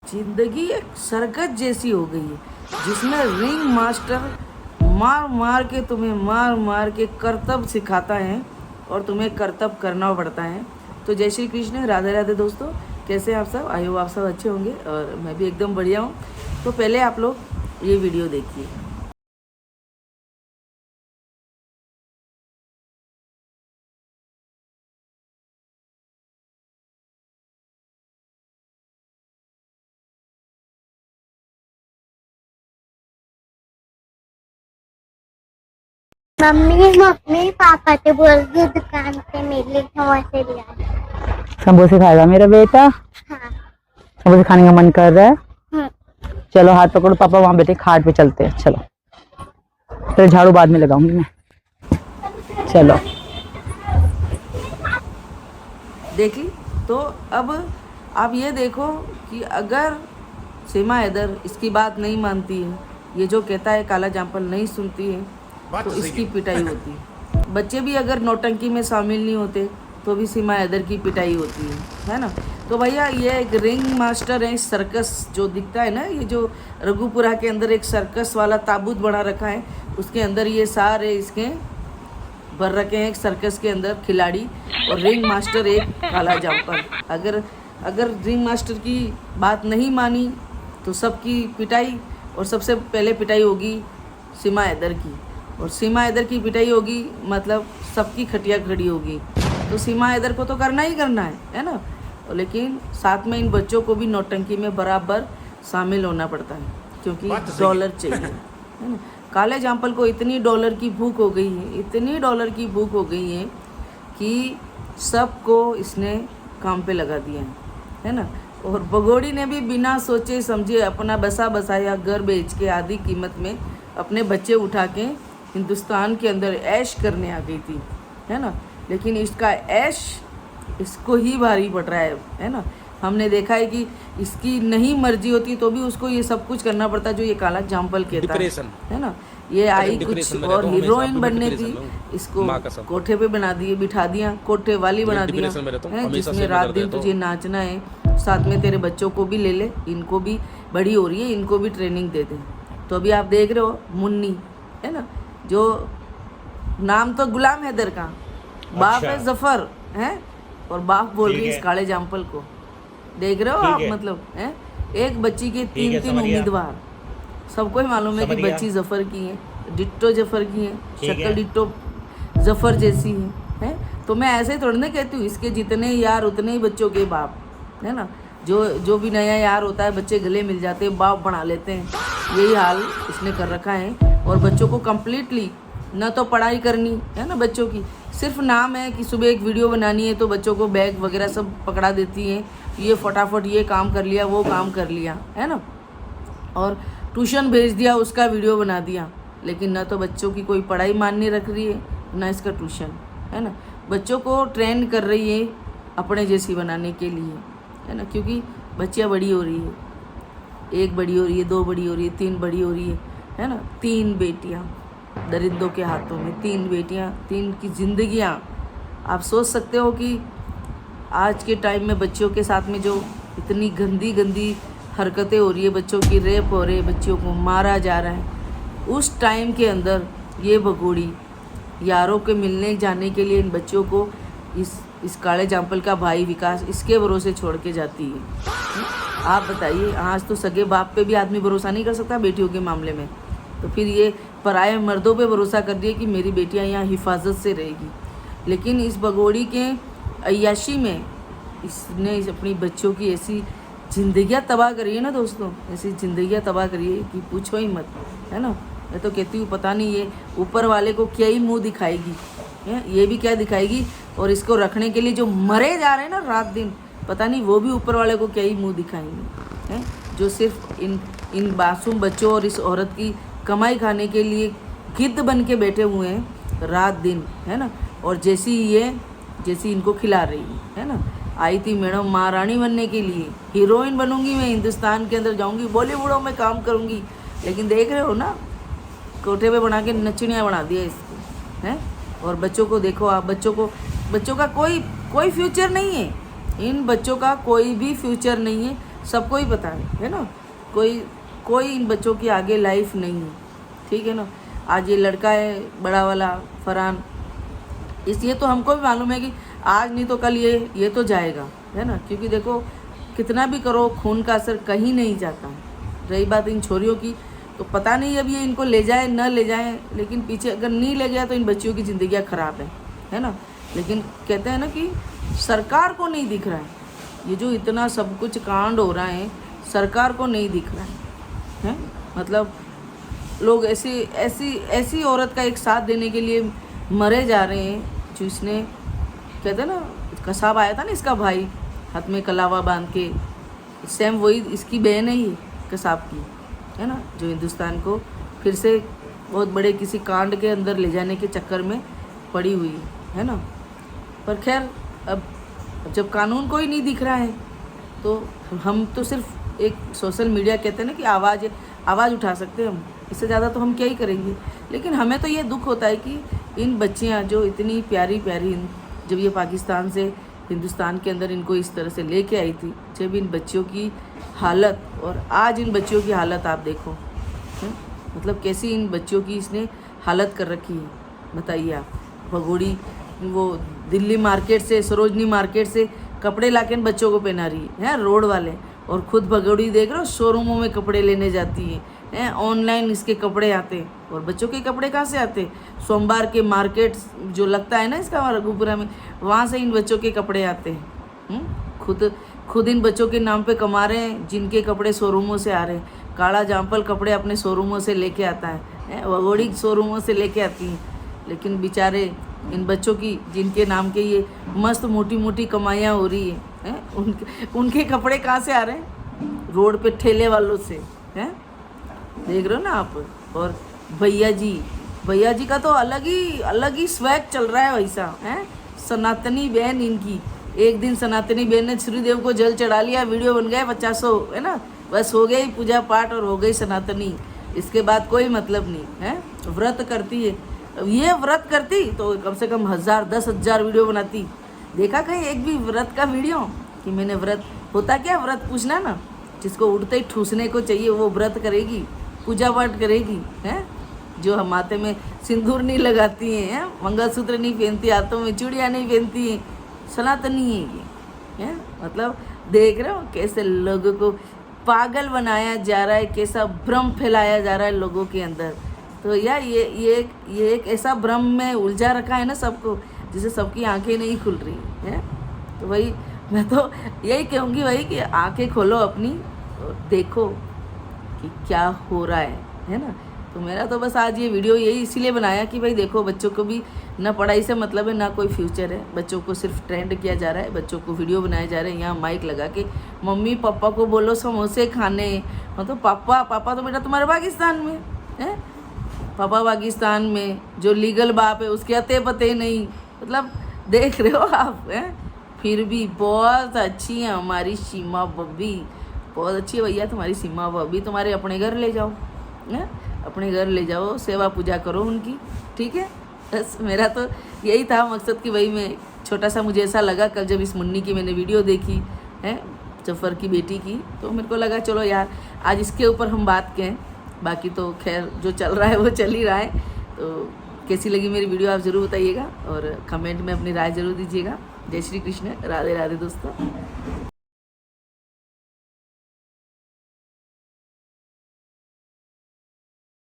जिंदगी एक सर्कस जैसी हो गई है जिसमें रिंग मास्टर मार मार के करतब सिखाता है और तुम्हें करतब करना पड़ता है। तो जय श्री कृष्ण, राधे राधे दोस्तों, कैसे हैं आप सब? आई होप आप सब अच्छे होंगे और मैं भी एकदम बढ़िया हूँ। तो पहले आप लोग ये वीडियो देखिए। मम्मी मम्मी पापा से बोल रही दुकान से मेरे समोसे लिया। समोसे खाएगा मेरा बेटा? हाँ। समोसे खाने का मन कर रहा है? चलो हाथ पकड़ो, पापा वहाँ बैठे खाट पे चलते हैं। चलो, फिर झाड़ू बाद में लगाऊंगी मैं। चलो देखी। तो अब आप ये देखो कि अगर सीमा हैदर इसकी बात नहीं मानती है, ये जो कहता है काला जामपल नहीं सुनती है, तो इसकी पिटाई होती है। बच्चे भी अगर नौटंकी में शामिल नहीं होते तो भी सीमा हैदर की पिटाई होती है ना। तो भैया ये एक रिंग मास्टर है, सर्कस जो दिखता है ना, ये जो रघुपुरा के अंदर एक सर्कस वाला ताबूत बना रखा है, उसके अंदर ये सारे इसके भर रखे हैं एक सर्कस के अंदर खिलाड़ी, और रिंग मास्टर एक काला जामपल। अगर रिंग मास्टर की बात नहीं मानी तो सबकी पिटाई, और सबसे पहले पिटाई होगी सीमा हैदर की, और सीमा हैदर की पिटाई होगी मतलब सबकी खटिया खड़ी होगी। तो सीमा हैदर को तो करना ही करना है ना। लेकिन साथ में इन बच्चों को भी नौटंकी में बराबर शामिल होना पड़ता है, क्योंकि डॉलर चाहिए, है ना। काले जामपल को इतनी डॉलर की भूख हो गई है, इतनी डॉलर की भूख हो गई है कि सबको इसने काम पे लगा दिया है ना। और भगोड़ी ने भी बिना सोचे समझे अपना बसा बसाया घर बेच के आधी कीमत में अपने बच्चे उठा के हिंदुस्तान के अंदर ऐश करने आ गई थी, है ना। लेकिन इसका ऐश इसको ही भारी पड़ रहा है ना। हमने देखा है कि इसकी नहीं मर्जी होती तो भी उसको ये सब कुछ करना पड़ता है जो ये काला जामपल कहता है ना। ये आई कुछ और हीरोइन बनने थी, इसको कोठे पे बना दिए, बिठा दिया, कोठे वाली बना दिया है, जिसमें रात दिन तुझे नाचना है, साथ में तेरे बच्चों को भी ले ले, इनको भी बड़ी हो रही है, इनको भी ट्रेनिंग दे दे। तो अभी आप देख रहे हो मुन्नी, है ना, जो नाम तो गुलाम हैदर का, बाप है जफर, है, और बाप बोल रही है इस काले जामपल को। देख रहे हो आप, मतलब है एक बच्ची के तीन उम्मीदवार, सबको ही मालूम है कि बच्ची जफर की है, डिट्टो जफर की है, शक्ल डिट्टो जफर जैसी है। तो मैं ऐसे ही थोड़ी ना कहती हूँ, इसके जितने यार उतने ही बच्चों के बाप, है ना। जो भी नया यार होता है बच्चे गले मिल जाते हैं, बाप बना लेते हैं। यही हाल इसने कर रखा है। और बच्चों को कम्प्लीटली न तो पढ़ाई करनी है ना, बच्चों की सिर्फ नाम है कि सुबह एक वीडियो बनानी है तो बच्चों को बैग वगैरह सब पकड़ा देती हैं, ये फटाफट ये काम कर लिया, वो काम कर लिया, है ना। और ट्यूशन भेज दिया, उसका वीडियो बना दिया। लेकिन न तो बच्चों की कोई पढ़ाई मानने रख रही है, ना इसका ट्यूशन, है ना। बच्चों को ट्रेंड कर रही है अपने जैसी बनाने के लिए, है ना, क्योंकि बच्चियाँ बड़ी हो रही है, एक बड़ी हो रही है, दो बड़ी हो रही है, तीन बड़ी हो रही है ना। 3 बेटियाँ दरिंदों के हाथों में, 3 बेटियाँ, 3 की जिंदगियाँ। आप सोच सकते हो कि आज के टाइम में बच्चियों के साथ में जो इतनी गंदी गंदी हरकतें हो रही है, बच्चों की रेप हो रही है, बच्चियों को मारा जा रहा है, उस टाइम के अंदर ये भगोड़ी यारों के मिलने जाने के लिए इन बच्चों को इस काले जामपल का भाई विकास इसके भरोसे छोड़ के जाती है। आप बताइए, आज तो सगे बाप पे भी आदमी भरोसा नहीं कर सकता बेटियों के मामले में, तो फिर ये पराये मर्दों पे भरोसा कर दिए कि मेरी बेटियां यहाँ हिफाजत से रहेगी। लेकिन इस भगोड़ी के अय्याशी में इसने अपनी बच्चों की ऐसी ज़िंदगियाँ तबाह करी है ना दोस्तों, ऐसी ज़िंदगियाँ तबाह करी है कि पूछो ही मत, है ना। मैं तो कहती हूँ पता नहीं ये ऊपर वाले को क्या ही मुँह दिखाएगी, है, ये भी क्या दिखाएगी, और इसको रखने के लिए जो मरे जा रहे हैं ना रात दिन, पता नहीं वो भी ऊपर वाले को क्या ही मुँह दिखाएंगे, हैं, जो सिर्फ इन मासूम बच्चों और इस औरत की कमाई खाने के लिए गिद्ध बन के बैठे हुए हैं रात दिन, है ना। और जैसी इनको खिला रही है ना। आई थी मैडम महारानी बनने के लिए, हीरोइन बनूंगी मैं, हिंदुस्तान के अंदर जाऊंगी, बॉलीवुडों में काम करूंगी। लेकिन देख रहे हो ना, कोठे पे बना के नचनिया बना दिया इसको, हैं। और बच्चों को देखो आप, बच्चों का कोई फ्यूचर नहीं है, इन बच्चों का कोई भी फ्यूचर नहीं है। सबको ही पता है ना। कोई इन बच्चों की आगे लाइफ नहीं है, ठीक है ना। आज ये लड़का है बड़ा वाला फरहान, ये तो हमको भी मालूम है कि आज नहीं तो कल ये तो जाएगा, है ना। क्योंकि देखो कितना भी करो खून का असर कहीं नहीं जाता है। रही बात इन छोरियों की, तो पता नहीं अब ये इनको ले जाए न ले जाए, लेकिन पीछे अगर नहीं ले गया तो इन बच्चियों की ज़िंदगियाँ ख़राब है ना। लेकिन कहते हैं ना कि सरकार को नहीं दिख रहा है, ये जो इतना सब कुछ कांड हो रहा है सरकार को नहीं दिख रहा है। मतलब लोग ऐसी औरत का एक साथ देने के लिए मरे जा रहे हैं, जो इसने कहते हैं ना कसाब आया था ना इसका भाई हाथ में कलावा बांध के, सेम वही इसकी बहन है ये कसाब की, है ना, जो हिंदुस्तान को फिर से बहुत बड़े किसी कांड के अंदर ले जाने के चक्कर में पड़ी हुई है ना। पर खैर अब जब कानून को ही नहीं दिख रहा है तो हम तो सिर्फ एक सोशल मीडिया कहते हैं ना कि आवाज़ उठा सकते हैं हम, इससे ज़्यादा तो हम क्या ही करेंगे। लेकिन हमें तो ये दुख होता है कि इन बच्चियाँ जो इतनी प्यारी जब ये पाकिस्तान से हिंदुस्तान के अंदर इनको इस तरह से लेके आई थी, जब इन बच्चियों की हालत और आज इन बच्चियों की हालत आप देखो, है? मतलब कैसी इन बच्चियों की इसने हालत कर रखी है, बताइए आप। भगोड़ी वो दिल्ली मार्केट से, सरोजनी मार्केट से कपड़े लाके इन बच्चों को पहना रही है रोड वाले, और खुद भगोड़ी देख रहे हो शोरूमों में कपड़े लेने जाती हैं, ऑनलाइन इसके कपड़े आते हैं। और बच्चों के कपड़े कहाँ से आते? सोमवार के मार्केट जो लगता है ना इसका रघुपुरा में, वहाँ से इन बच्चों के कपड़े आते हैं। खुद इन बच्चों के नाम पे कमा रहे हैं, जिनके कपड़े शोरूमों से आ रहे हैं। काला जामपल कपड़े अपने शोरूमों से लेके आता है, भगोड़ी शोरूमों से लेके आती हैं। लेकिन बेचारे इन बच्चों की जिनके नाम के ये मस्त मोटी मोटी कमाइयाँ हो रही हैं, उनके कपड़े कहाँ से आ रहे हैं? रोड पे ठेले वालों से, हैं, देख रहे हो ना आप। और भैया जी का तो अलग ही स्वैग चल रहा है वैसा, हैं। सनातनी बहन इनकी, एक दिन सनातनी बहन ने श्रीदेव को जल चढ़ा लिया, वीडियो बन गए 50, है ना, बस हो गई पूजा पाठ और हो गई सनातनी। इसके बाद कोई मतलब नहीं है। व्रत करती है, ये व्रत करती तो कम से कम 10,000 वीडियो बनाती। देखा कहीं एक भी व्रत का वीडियो कि मैंने व्रत, होता क्या व्रत पूछना ना, जिसको उठते ही ठूसने को चाहिए वो व्रत करेगी, पूजा पाठ करेगी, हैं। जो हम माथे में सिंदूर नहीं लगाती हैं, मंगलसूत्र नहीं पहनती, हाथों में चूड़ियाँ नहीं पहनती हैं, सनातनी है ये, हैं। मतलब देख रहे हो कैसे लोगों को पागल बनाया जा रहा है, कैसा भ्रम फैलाया जा रहा है लोगों के अंदर। तो यार ये एक ऐसा भ्रम में उलझा रखा है ना सबको, जिससे सबकी आंखें नहीं खुल रही हैं। तो वही मैं तो यही कहूँगी भाई कि आंखें खोलो अपनी और देखो कि क्या हो रहा है ना। तो मेरा तो बस आज ये वीडियो यही इसीलिए बनाया कि भाई देखो बच्चों को भी ना पढ़ाई से मतलब है ना कोई फ्यूचर है, बच्चों को सिर्फ ट्रेंड किया जा रहा है, बच्चों को वीडियो बनाए जा रहे हैं। यहाँ माइक लगा के मम्मी पापा को बोलो समोसे खाने, मतलब पापा तो बेटा तुम्हारे पाकिस्तान में है, पापा पाकिस्तान में, जो लीगल बाप है उसके अते पते नहीं। मतलब देख रहे हो आप, हैं। फिर भी बहुत अच्छी है हमारी सीमा बब्बी, बहुत अच्छी है भैया तुम्हारी सीमा बब्बी। तुम्हारे अपने घर ले जाओ, हैं, अपने घर ले जाओ, सेवा पूजा करो उनकी, ठीक है। बस मेरा तो यही था मकसद कि भाई मैं छोटा सा, मुझे ऐसा लगा कल जब इस मुन्नी की मैंने वीडियो देखी है, जफर की बेटी की, तो मेरे को लगा चलो यार आज इसके ऊपर हम बात करें। बाकी तो खैर जो चल रहा है वो चल ही रहा है। तो कैसी लगी मेरी वीडियो आप ज़रूर बताइएगा और कमेंट में अपनी राय ज़रूर दीजिएगा। जय श्री कृष्ण, राधे राधे दोस्तों।